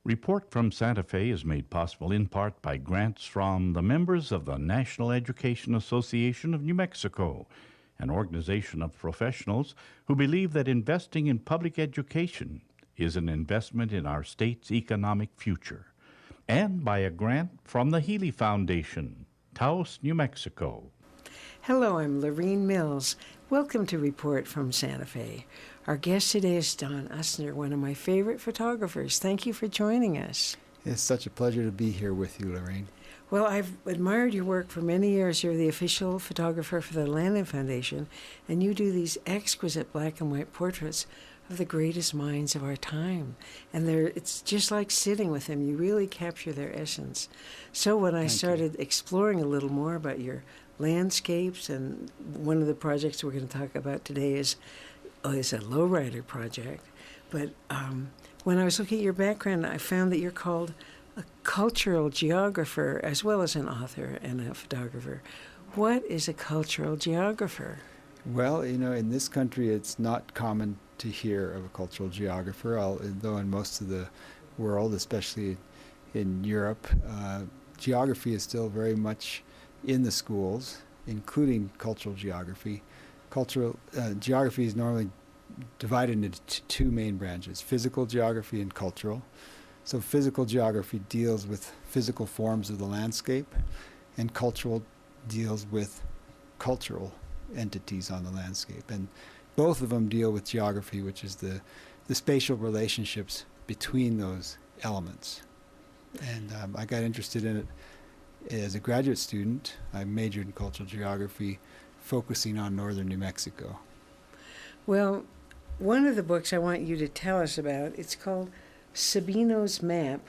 Report from Santa Fe is made possible in part by grants from the members of the National Education Association of New Mexico, an organization of professionals who believe that investing in public education is an investment in our state's economic future, and by a grant from the Healy Foundation, Taos, New Mexico. Hello, I'm Lorene Mills. Welcome to Report from Santa Fe. Our guest today is Don Usner, one of my favorite photographers. Thank you for joining us. It's such a pleasure to be here with you, Lorraine. Well, I've admired your work for many years. You're the official photographer for the Landon Foundation, and you do these exquisite black and white portraits of the greatest minds of our time. And it's just like sitting with them. You really capture their essence. So when I started exploring a little more about your landscapes, and one of the projects we're going to talk about today is a Lowrider project. But when I was looking at your background, I found that you're called a cultural geographer as well as an author and a photographer. What is a cultural geographer? Well, in this country, it's not common to hear of a cultural geographer, though in most of the world, especially in Europe, geography is still very much in the schools, including cultural geography. Cultural geography is normally divided into two main branches, physical geography and cultural. So physical geography deals with physical forms of the landscape, and cultural deals with cultural entities on the landscape. And both of them deal with geography, which is the spatial relationships between those elements. And I got interested in it as a graduate student. I majored in cultural geography, focusing on northern New Mexico. Well, one of the books I want you to tell us about, it's called Sabino's Map,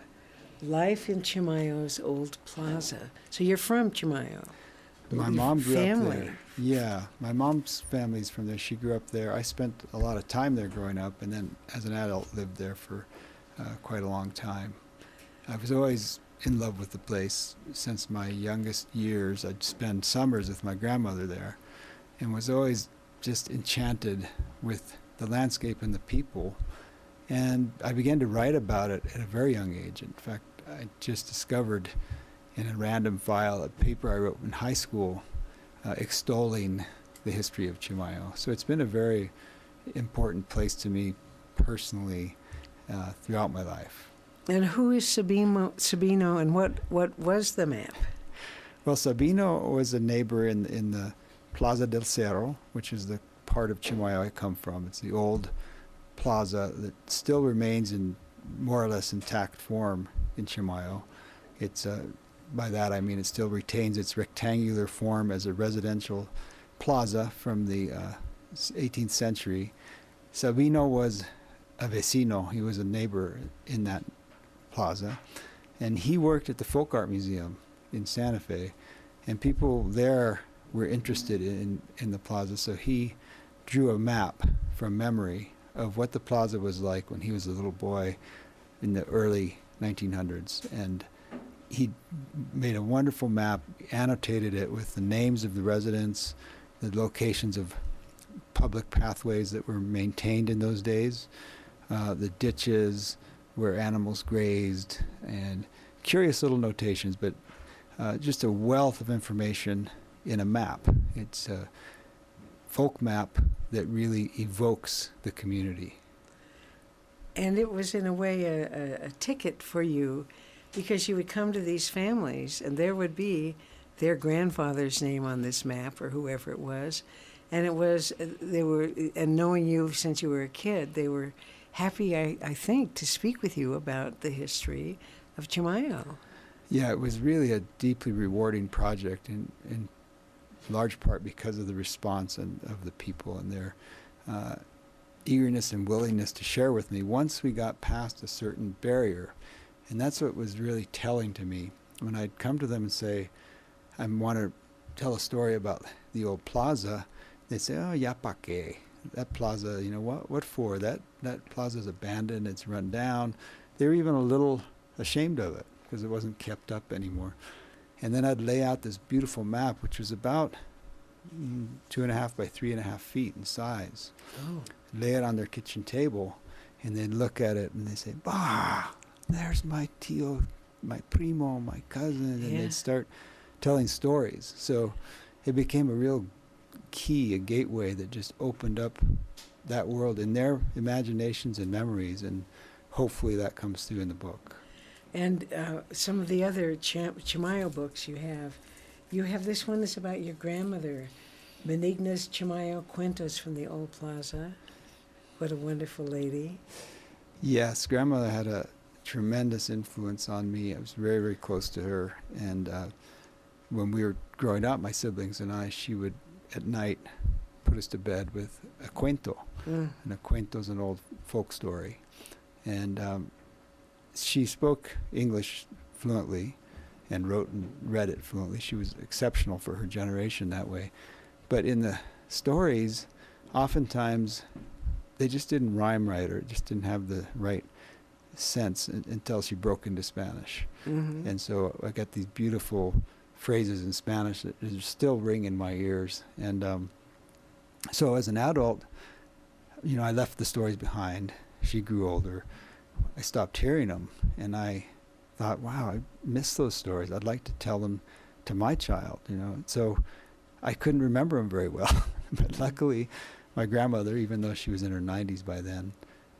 Life in Chimayo's Old Plaza. So you're from Chimayo. My mom grew up there. Yeah, my mom's family's from there. She grew up there. I spent a lot of time there growing up, and then as an adult lived there for quite a long time. I was always in love with the place. Since my youngest years, I'd spend summers with my grandmother there, and was always just enchanted with the landscape and the people. And I began to write about it at a very young age. In fact, I just discovered in a random file a paper I wrote in high school extolling the history of Chimayo. So it's been a very important place to me personally throughout my life. And who is Sabino, and what was the map? Well, Sabino was a neighbor in the Plaza del Cerro, which is the part of Chimayo I come from. It's the old plaza that still remains in more or less intact form in Chimayo. It's by that I mean it still retains its rectangular form as a residential plaza from the 18th century. Sabino was a vecino. He was a neighbor in that plaza, and he worked at the Folk Art Museum in Santa Fe, and people there were interested in the plaza, so he drew a map from memory of what the plaza was like when he was a little boy in the early 1900s. And he made a wonderful map, annotated it with the names of the residents, the locations of public pathways that were maintained in those days, the ditches where animals grazed, and curious little notations, but just a wealth of information in a map. It's a folk map that really evokes the community. And it was, in a way, a ticket for you, because you would come to these families, and there would be their grandfather's name on this map, or whoever it was, and and knowing you since you were a kid, they were happy, I think, to speak with you about the history of Chimayo. Yeah, it was really a deeply rewarding project, in large part because of the response of the people and their eagerness and willingness to share with me once we got past a certain barrier. And that's what was really telling to me. When I'd come to them and say, I want to tell a story about the old plaza, they'd say, oh, ya pa qué? That plaza, what for? That plaza's abandoned, it's run down. They were even a little ashamed of it because it wasn't kept up anymore. And then I'd lay out this beautiful map, which was about 2.5 by 3.5 feet in size. Oh. Lay it on their kitchen table, and they'd look at it and they'd say, bah, there's my tío, my primo, my cousin, and Yeah. they'd start telling stories. So it became a real key, a gateway that just opened up that world in their imaginations and memories, and hopefully that comes through in the book. And some of the other Chimayo books you have this one that's about your grandmother, Benigna's Chimayo Cuentos from the Old Plaza. What a wonderful lady. Yes, grandmother had a tremendous influence on me. I was very, very close to her. And when we were growing up, my siblings and I, she would, at night, put us to bed with a cuento. Mm. And a cuento is an old folk story. And she spoke English fluently and wrote and read it fluently. She was exceptional for her generation that way. But in the stories, oftentimes, they just didn't rhyme right, or just didn't have the right sense until she broke into Spanish. Mm-hmm. And so I got these beautiful phrases in Spanish that still ring in my ears. And so as an adult, I left the stories behind. She grew older. I stopped hearing them, and I thought, wow, I miss those stories. I'd like to tell them to my child, So I couldn't remember them very well. But luckily, my grandmother, even though she was in her 90s by then,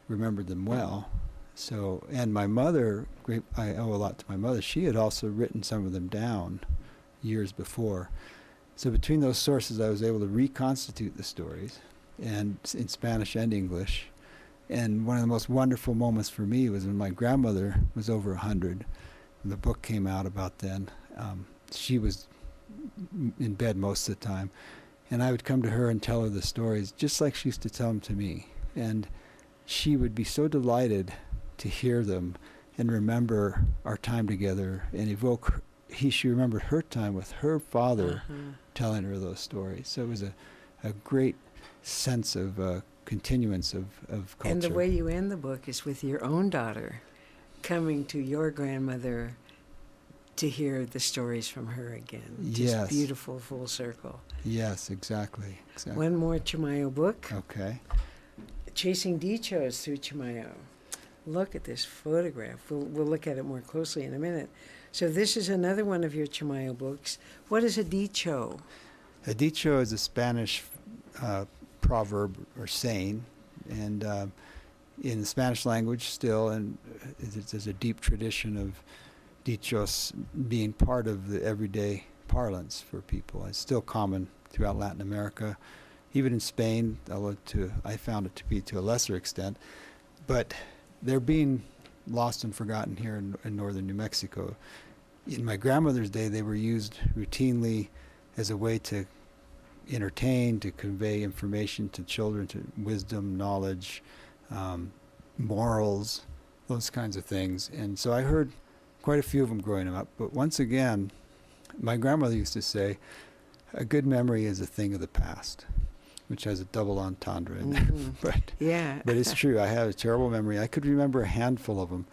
remembered them well. So, and my mother, I owe a lot to my mother. She had also written some of them down years before. So between those sources, I was able to reconstitute the stories, and in Spanish and English. And one of the most wonderful moments for me was when my grandmother was over 100. When the book came out about then, she was in bed most of the time. And I would come to her and tell her the stories just like she used to tell them to me. And she would be so delighted to hear them and remember our time together and evoke, she remembered her time with her father telling her those stories. So it was a great sense of continuance of culture. And the way you end the book is with your own daughter coming to your grandmother to hear the stories from her again. Just Yes. beautiful full circle. Yes, exactly. One more Chimayo book, Okay. Chasing Dichos Through Chimayo. Look at this photograph. We'll look at it more closely in a minute. So this is another one of your Chimayo books. What is a dicho? A dicho is a Spanish proverb or saying, and in the Spanish language still, and there's a deep tradition of dichos being part of the everyday parlance for people. It's still common throughout Latin America, even in Spain, although I found it to be to a lesser extent. But they're being lost and forgotten here in northern New Mexico. In my grandmother's day, they were used routinely as a way to entertain, to convey information to children, to wisdom, knowledge, morals, those kinds of things. And so I heard quite a few of them growing up. But once again, my grandmother used to say, a good memory is a thing of the past, which has a double entendre in there. Yeah. But it's true. I have a terrible memory. I could remember a handful of them.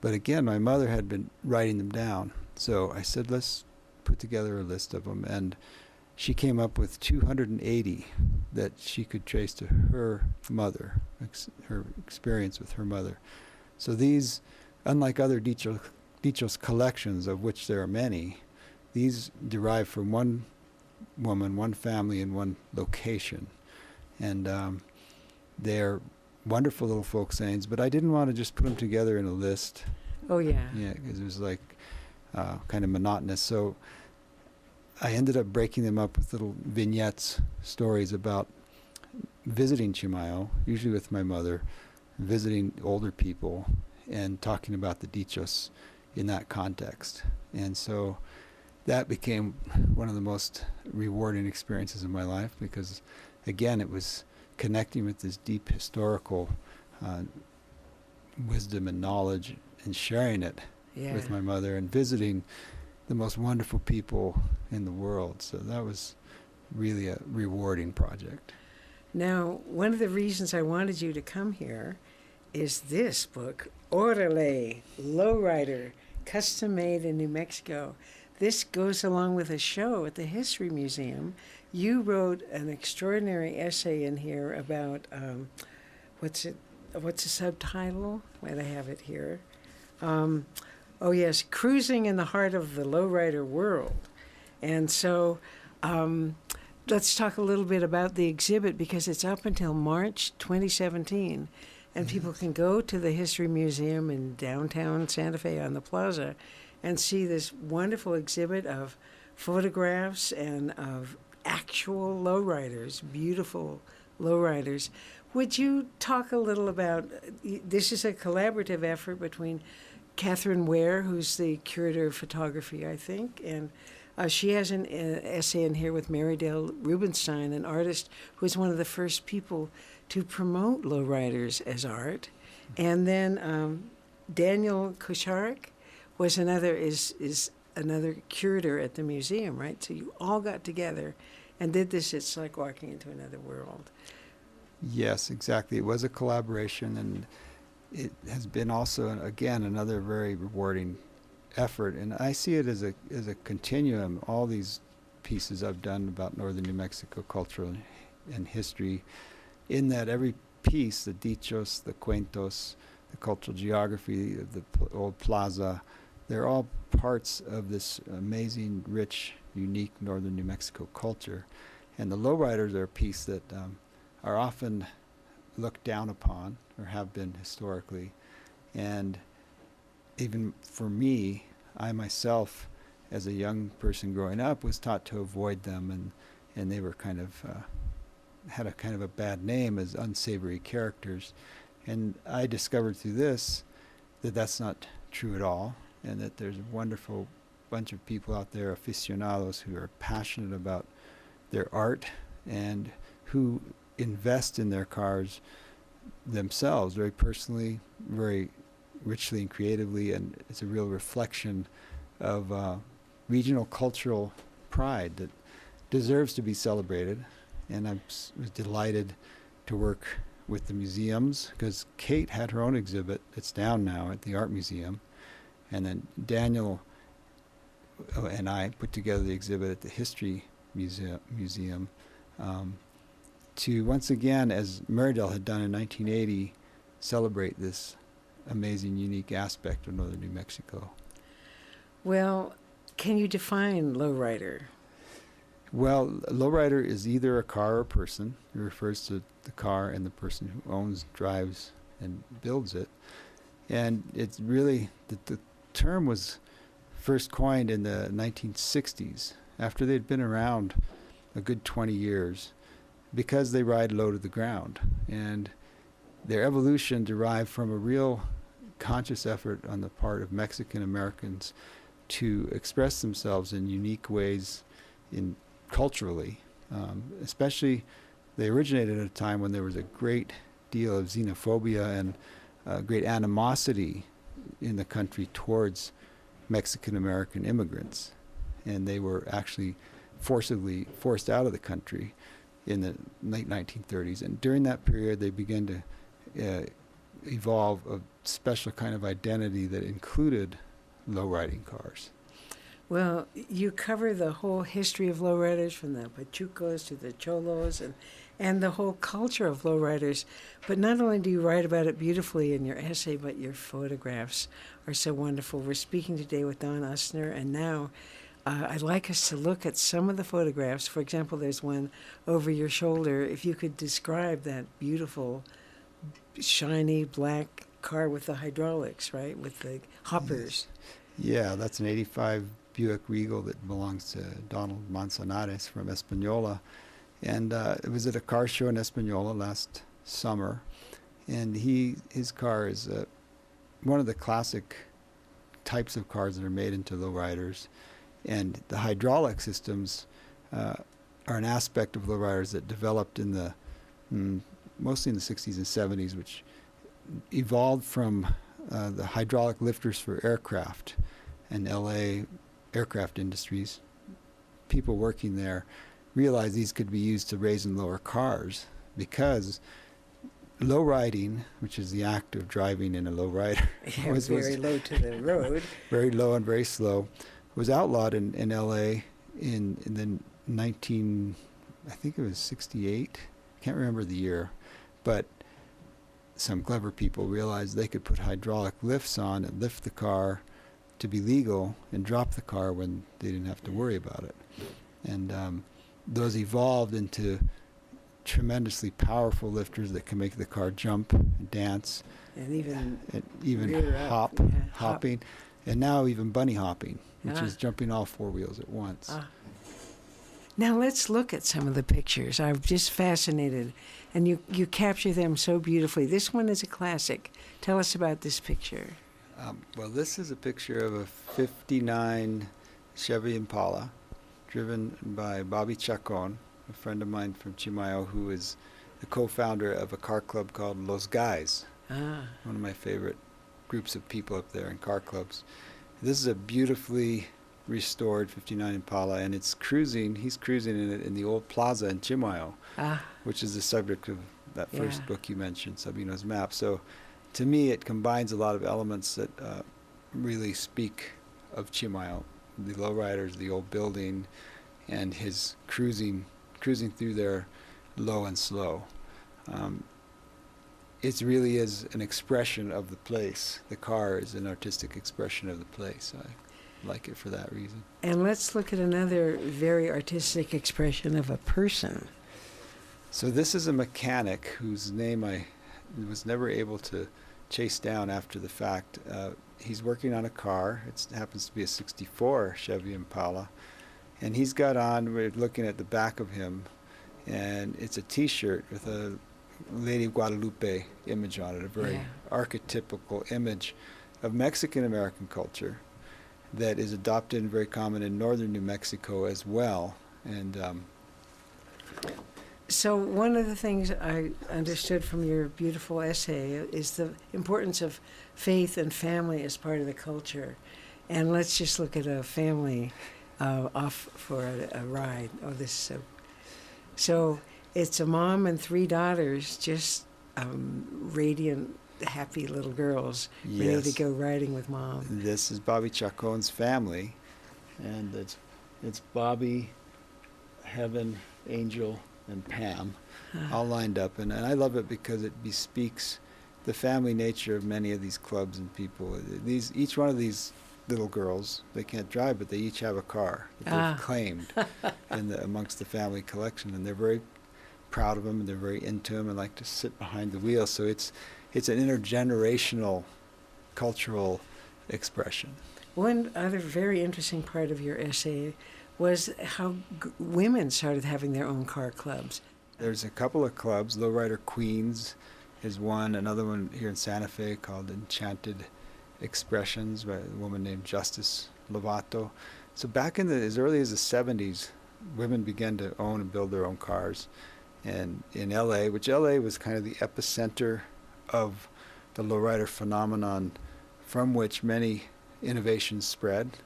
But again, my mother had been writing them down. So I said, let's put together a list of them. And she came up with 280 that she could trace to her mother, her experience with her mother. So these, unlike other Dichos collections, of which there are many, these derive from one woman, one family, and one location. And they're wonderful little folk sayings, but I didn't want to just put them together in a list. Oh, yeah. Yeah, because it was like kind of monotonous. So I ended up breaking them up with little vignettes, stories about visiting Chimayo, usually with my mother, visiting older people, and talking about the dichos in that context. And so that became one of the most rewarding experiences of my life because, again, it was connecting with this deep historical wisdom and knowledge and sharing it with my mother and visiting the most wonderful people in the world. So that was really a rewarding project. Now, one of the reasons I wanted you to come here is this book, Orale, Lowrider, custom made in New Mexico. This goes along with a show at the History Museum. You wrote an extraordinary essay in here about, what's the subtitle? Wait, I have it here. Oh, yes, cruising in the heart of the lowrider world. And so let's talk a little bit about the exhibit because it's up until March 2017. And people can go to the History Museum in downtown Santa Fe on the plaza and see this wonderful exhibit of photographs and of actual lowriders, beautiful lowriders. Would you talk a little about, this is a collaborative effort between Catherine Ware, who's the curator of photography, I think, and she has an essay in here with Mary Dale Rubenstein, an artist who was one of the first people to promote lowriders as art. And then Daniel Kosharek was is another curator at the museum, right? So you all got together and did this. It's like walking into another world. Yes, exactly. It was a collaboration, and it has been also, again, another very rewarding effort. And I see it as a continuum. All these pieces I've done about northern New Mexico culture and history, in that every piece, the dichos, the cuentos, the cultural geography, the old plaza, they're all parts of this amazing, rich, unique northern New Mexico culture. And the lowriders are a piece that are often looked down upon, or have been historically. And even for me, I myself, as a young person growing up, was taught to avoid them, and they were kind of had a kind of a bad name as unsavory characters. And I discovered through this that that's not true at all, and that there's a wonderful bunch of people out there, aficionados, who are passionate about their art and who invest in their cars themselves very personally, very richly and creatively, and it's a real reflection of regional cultural pride that deserves to be celebrated. And I was delighted to work with the museums, because Kate had her own exhibit that's down now at the Art Museum, and then Daniel and I put together the exhibit at the History Museum to once again, as Meridell had done in 1980, celebrate this amazing, unique aspect of northern New Mexico. Well, can you define lowrider? Well, lowrider is either a car or a person. It refers to the car and the person who owns, drives, and builds it. And it's really, the term was first coined in the 1960s, after they'd been around a good 20 years, because they ride low to the ground. And their evolution derived from a real conscious effort on the part of Mexican Americans to express themselves in unique ways culturally. Especially, they originated at a time when there was a great deal of xenophobia and great animosity in the country towards Mexican American immigrants. And they were actually forcibly forced out of the country in the late 1930s. And during that period, they began to evolve a special kind of identity that included low-riding cars. Well, you cover the whole history of lowriders, from the Pachucos to the Cholos, and the whole culture of lowriders. But not only do you write about it beautifully in your essay, but your photographs are so wonderful. We're speaking today with Don Usner, and now I'd like us to look at some of the photographs. For example, there's one over your shoulder. If you could describe that beautiful, shiny black car with the hydraulics, right, with the hoppers. Yeah, that's an 85 Buick Regal that belongs to Donald Manzanares from Española. And it was at a car show in Española last summer. And his car is one of the classic types of cars that are made into lowriders. And the hydraulic systems are an aspect of lowriders that developed in the mostly in the 60s and 70s, which evolved from the hydraulic lifters for aircraft and LA aircraft industries. People working there realized these could be used to raise and lower cars, because low riding, which is the act of driving in a low rider, was very low to the road. Very low and very slow, was outlawed in LA in the I think it was 68. Can't remember the year, but some clever people realized they could put hydraulic lifts on and lift the car to be legal and drop the car when they didn't have to worry about it. And those evolved into tremendously powerful lifters that can make the car jump and dance And even rear up, hop, yeah, hopping, and now even bunny hopping, which Ah. is jumping all four wheels at once. Ah. Now let's look at some of the pictures. I'm just fascinated, and you capture them so beautifully. This one is a classic. Tell us about this picture. Well, this is a picture of a 59 Chevy Impala driven by Bobby Chacon, a friend of mine from Chimayo, who is the co-founder of a car club called Los Guys, Ah, one of my favorite groups of people up there in car clubs. This is a beautifully restored 59 Impala, and he's cruising in it in the old plaza in Chimayo, ah, which is the subject of that first Yeah. book you mentioned, Sabino's Map. So to me, it combines a lot of elements that really speak of Chimayo, the Lowriders, the old building, and his cruising through there low and slow. It really is an expression of the place. The car is an artistic expression of the place. I like it for that reason. and let's look at another very artistic expression of a person. So this is a mechanic whose name I was never able to chase down after the fact. He's working on a car. It happens to be a 64 Chevy Impala. And he's got on, we're looking at the back of him, and it's a T-shirt with a Lady Guadalupe image on it, a very Yeah. archetypical image of Mexican-American culture that is adopted and very common in northern New Mexico as well. And So one of the things I understood from your beautiful essay is the importance of faith and family as part of the culture. And let's just look at a family off for a ride. Oh, this is so it's a mom and three daughters, just radiant, happy little girls, ready Yes. to go riding with mom. This is Bobby Chacon's family, and it's Bobby, Heaven, Angel, and Pam, all lined up. And I love it because it bespeaks the family nature of many of these clubs and people. Each one of these little girls, they can't drive, but they each have a car that they've claimed amongst the family collection, and they're very proud of them, and they're very into them, and like to sit behind the wheel. So it's an intergenerational cultural expression. One other very interesting part of your essay was how women started having their own car clubs. There's a couple of clubs. Lowrider Queens is one. Another one here in Santa Fe called Enchanted Expressions by a woman named Justice Lovato. So back in as early as the 70s, women began to own and build their own cars. And in LA, which LA was kind of the epicenter of the lowrider phenomenon, from which many innovations spread.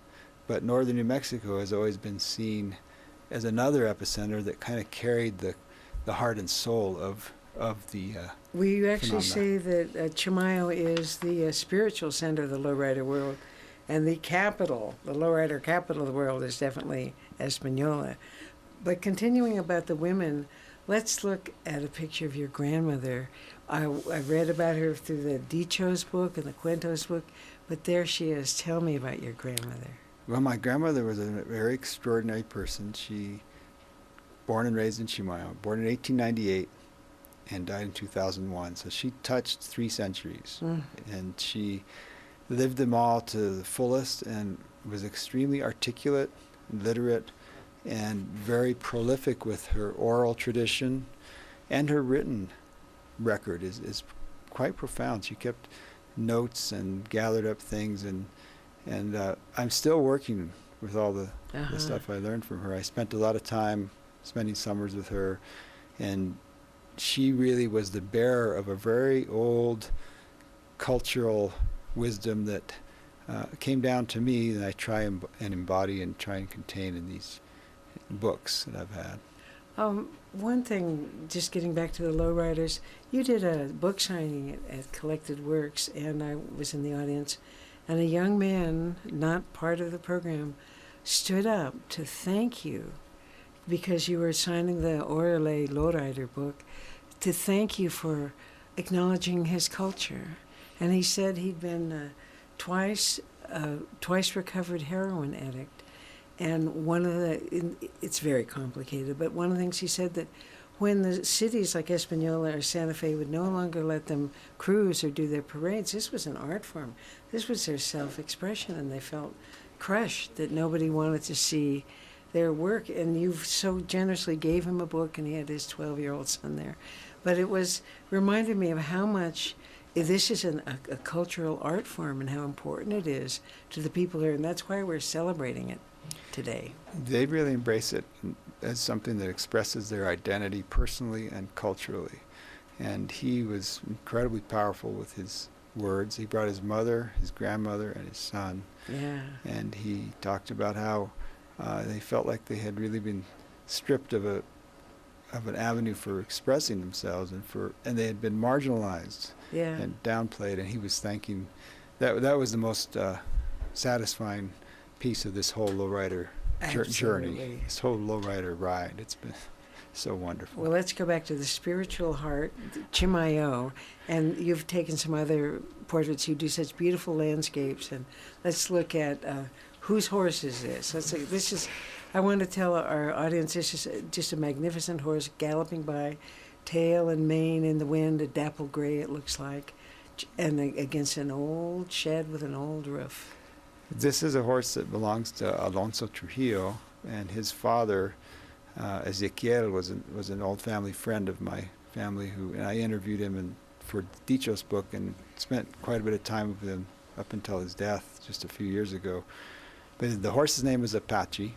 But northern New Mexico has always been seen as another epicenter that kind of carried the heart and soul of the We actually phenomena. say that Chimayo is the spiritual center of the lowrider world, and the capital, the lowrider capital of the world, is definitely Española. But continuing about the women, let's look at a picture of your grandmother. I read about her through the Dichos book and the Cuentos book, but there she is. Tell me about your grandmother. Well, my grandmother was a very extraordinary person. She, born and raised in Chimayo, born in 1898 and died in 2001. So she touched 3 centuries. And she lived them all to the fullest and was extremely articulate, literate, and very prolific with her oral tradition. And her written record is quite profound. She kept notes and gathered up things, and I'm still working with all the stuff I learned from her. I spent a lot of time spending summers with her, and she really was the bearer of a very old cultural wisdom that came down to me, that I try and embody and try and contain in these books that I've had. One thing, just getting back to the Lowriders, you did a book signing at Collected Works, and I was in the audience, and a young man, not part of the program, stood up to thank you because you were signing the Orale Lowrider book, to thank you for acknowledging his culture. And he said he'd been twice recovered heroin addict. And it's very complicated, but one of the things he said that when the cities like Espanola or Santa Fe would no longer let them cruise or do their parades, this was an art form. This was their self-expression, and they felt crushed that nobody wanted to see their work. And you so generously gave him a book, and he had his 12-year-old son there. But it reminded me of how much this is a cultural art form and how important it is to the people here, and that's why we're celebrating it today. They really embrace it as something that expresses their identity personally and culturally. And he was incredibly powerful with his words. He brought his mother, his grandmother, and his son. Yeah. And he talked about how they felt like they had really been stripped of an avenue for expressing themselves, and they had been marginalized and downplayed. And he was thanking that was the most satisfying piece of this whole lowrider journey, this whole lowrider ride. It's been so wonderful. Well, let's go back to the spiritual heart, Chimayo, and you've taken some other portraits. You do such beautiful landscapes, and let's look at whose horse is this? I want to tell our audience this is just a magnificent horse galloping by, tail and mane in the wind, a dapple gray it looks like, and against an old shed with an old roof. This is a horse that belongs to Alonso Trujillo, and his father, Ezequiel, was an old family friend of my family, and I interviewed him for Dichos book and spent quite a bit of time with him up until his death just a few years ago. But the horse's name is Apache,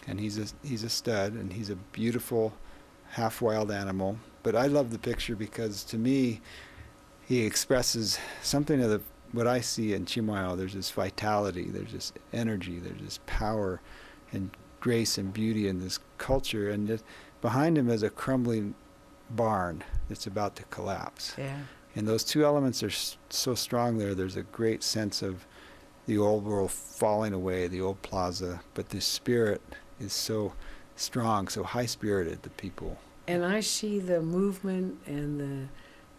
and he's a stud, and he's a beautiful half-wild animal. But I love the picture because, to me, he expresses something of what I see in Chimayo. There's this vitality, there's this energy, there's this power and grace and beauty in this culture. And behind him is a crumbling barn that's about to collapse. Yeah. And those two elements are so strong there. There's a great sense of the old world falling away, the old plaza, but the spirit is so strong, so high-spirited, the people. And I see the movement and the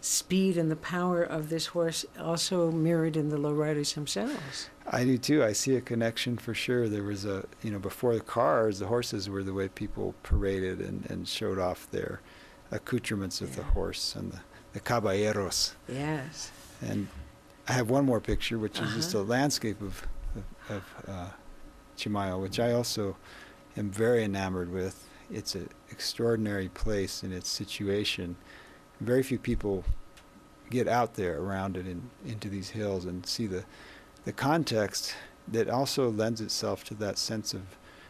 speed and the power of this horse also mirrored in the lowriders themselves. I do too. I see a connection for sure. There was before the cars, the horses were the way people paraded and showed off their accoutrements of the horse and the caballeros. Yes. And I have one more picture, which is just a landscape of Chimayo, which I also am very enamored with. It's an extraordinary place in its situation. Very few people get out there around it and into these hills and see the context that also lends itself to that sense of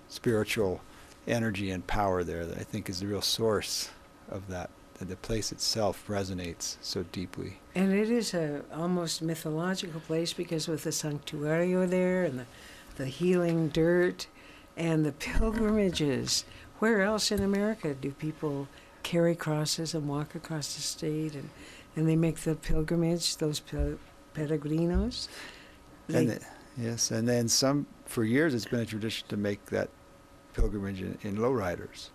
spiritual energy and power there that I think is the real source of that the place itself resonates so deeply. And it is a almost mythological place because with the sanctuario there and the healing dirt and the pilgrimages. Where else in America do people carry crosses and walk across the state and they make the pilgrimage, those peregrinos? Yes, and then for years it's been a tradition to make that pilgrimage in lowriders.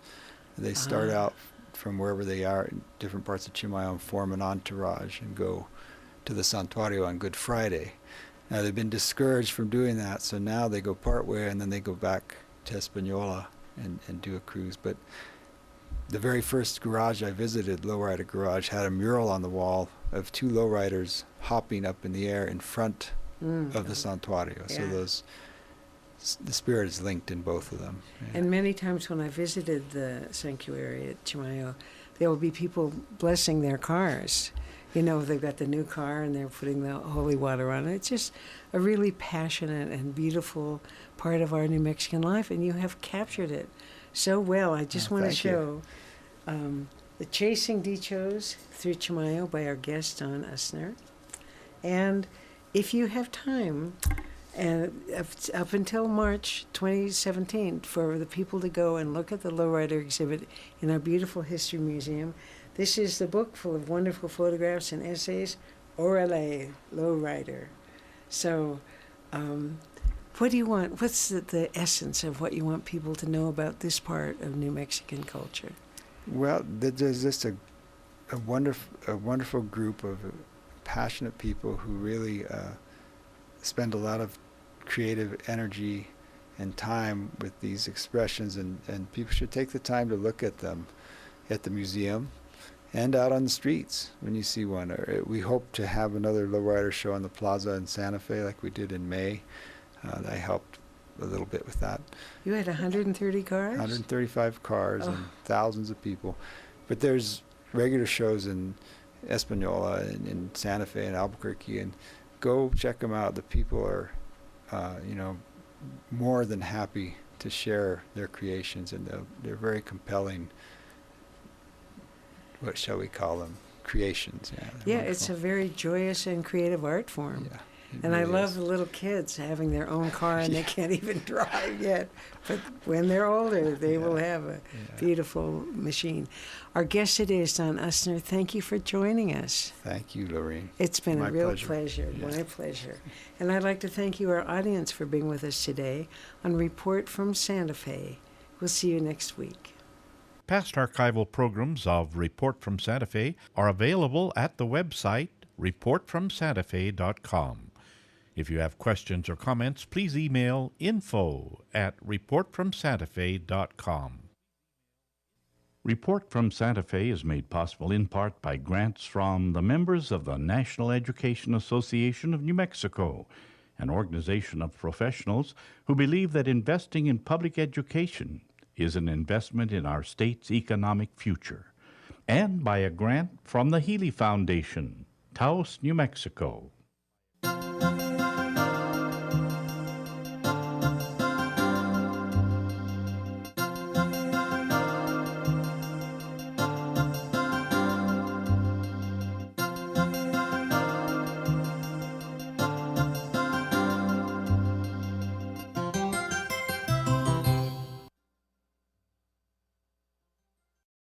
They start out from wherever they are in different parts of Chimayo and form an entourage and go to the santuario on Good Friday. Now they've been discouraged from doing that, so now they go part way and then they go back to Espanola and do a cruise. But the very first garage I visited, Lowrider Garage, had a mural on the wall of two lowriders hopping up in the air in front of the santuario. Yeah. So the spirit is linked in both of them. Yeah. And many times when I visited the sanctuary at Chimayo, there will be people blessing their cars. You know, they've got the new car and they're putting the holy water on it. It's just a really passionate and beautiful part of our New Mexican life, and you have captured it so well. I just want to show the Chasing Dichos Through Chimayo by our guest, Don Usner. And if you have time, up until March 2017, for the people to go and look at the Lowrider exhibit in our beautiful history museum. This is the book full of wonderful photographs and essays, Orale, Lowrider. So what do you want? What's the essence of what you want people to know about this part of New Mexican culture? Well, there's just a a wonderful group of passionate people who really spend a lot of creative energy and time with these expressions, and people should take the time to look at them at the museum and out on the streets when you see one. We hope to have another Lowrider show on the plaza in Santa Fe like we did in May. I helped a little bit with that. You had 130 cars? 135 cars and thousands of people. But there's regular shows in Espanola and in Santa Fe and Albuquerque, and go check them out. The people are, more than happy to share their creations, and they're very compelling. What shall we call them? Creations. Yeah, it's a very joyous and creative art form. Yeah, and really I love is. the little kids having their own car and they can't even drive yet. But when they're older, they will have a beautiful machine. Our guest today is Don Usner. Thank you for joining us. Thank you, Lorraine. It's been My a real pleasure. Yeah. My pleasure. And I'd like to thank you, our audience, for being with us today on Report from Santa Fe. We'll see you next week. Past archival programs of Report from Santa Fe are available at the website reportfromsantafe.com. If you have questions or comments, please email info@reportfromsantafe.com. Report from Santa Fe is made possible in part by grants from the members of the National Education Association of New Mexico, an organization of professionals who believe that investing in public education is an investment in our state's economic future, and by a grant from the Healy Foundation, Taos, New Mexico.